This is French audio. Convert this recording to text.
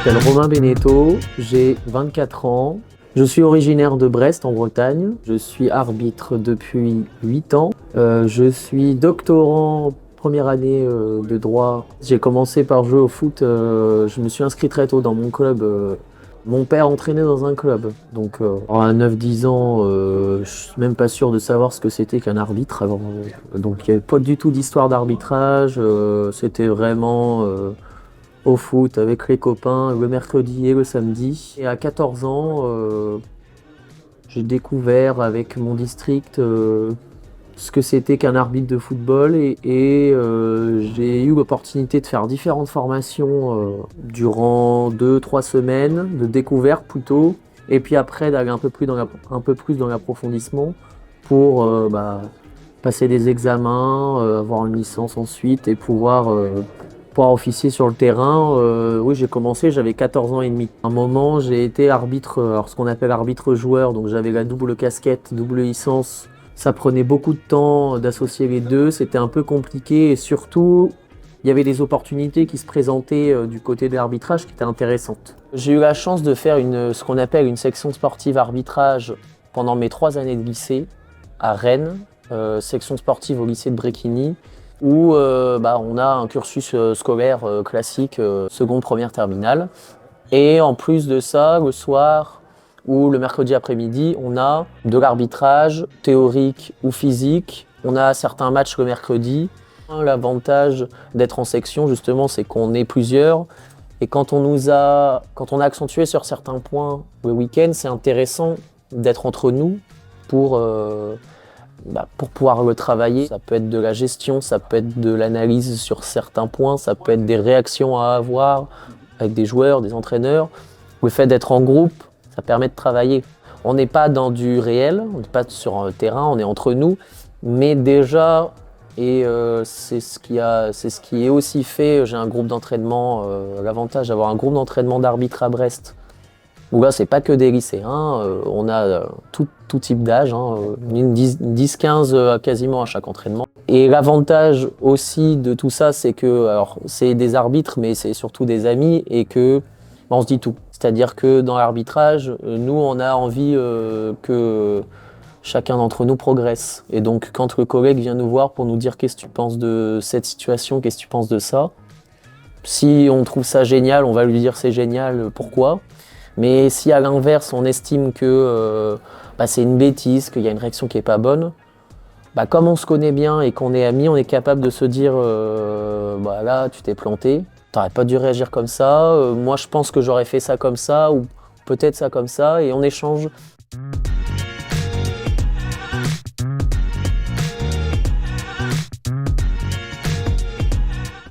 m'appelle Romain Beneteau, j'ai 24 ans. Je suis originaire de Brest en Bretagne. Je suis arbitre depuis 8 ans. Je suis doctorant première année de droit. J'ai commencé par jouer au foot. Je me suis inscrit très tôt dans mon club. Mon père entraînait dans un club. Donc à 9-10 ans, je suis même pas sûr de savoir ce que c'était qu'un arbitre avant. Donc il n'y avait pas du tout d'histoire d'arbitrage. C'était vraiment au foot avec les copains le mercredi et le samedi. Et à 14 ans, j'ai découvert avec mon district ce que c'était qu'un arbitre de football et j'ai eu l'opportunité de faire différentes formations durant 2-3 semaines, de découverte plutôt, et puis après d'aller un peu plus dans l'approfondissement pour passer des examens, avoir une licence ensuite et pouvoir officier sur le terrain. Oui, j'ai commencé, j'avais 14 ans et demi. À un moment, j'ai été arbitre, alors ce qu'on appelle arbitre-joueur, donc j'avais la double casquette, double licence. Ça prenait beaucoup de temps d'associer les deux, c'était un peu compliqué et surtout, il y avait des opportunités qui se présentaient du côté de l'arbitrage qui étaient intéressantes. J'ai eu la chance de faire ce qu'on appelle une section sportive arbitrage pendant mes 3 années de lycée à Rennes, section sportive au lycée de Bréquigny, où on a un cursus scolaire classique, seconde, première, terminale. Et en plus de ça, le soir ou le mercredi après-midi, on a de l'arbitrage théorique ou physique. On a certains matchs le mercredi. L'avantage d'être en section, justement, c'est qu'on est plusieurs. Et quand on a accentué sur certains points le week-end, c'est intéressant d'être entre nous pour pouvoir le travailler. Ça peut être de la gestion, ça peut être de l'analyse sur certains points, ça peut être des réactions à avoir avec des joueurs, des entraîneurs. Le fait d'être en groupe, ça permet de travailler. On n'est pas dans du réel, on n'est pas sur un terrain, on est entre nous, mais déjà, c'est ce qui est aussi fait, j'ai un groupe d'entraînement, l'avantage d'avoir un groupe d'entraînement d'arbitres à Brest, où là, c'est pas que des lycéens, on a tout type d'âge, 10-15 quasiment à chaque entraînement. Et l'avantage aussi de tout ça, c'est que, alors c'est des arbitres, mais c'est surtout des amis et que on se dit tout. C'est-à-dire que dans l'arbitrage, nous, on a envie que chacun d'entre nous progresse. Et donc, quand le collègue vient nous voir pour nous dire qu'est-ce que tu penses de cette situation, qu'est-ce que tu penses de ça, si on trouve ça génial, on va lui dire c'est génial, pourquoi. Mais si à l'inverse, on estime que c'est une bêtise, qu'il y a une réaction qui n'est pas bonne, comme on se connaît bien et qu'on est amis, on est capable de se dire là, tu t'es planté, t'aurais pas dû réagir comme ça, moi je pense que j'aurais fait ça comme ça, ou peut-être ça comme ça, et on échange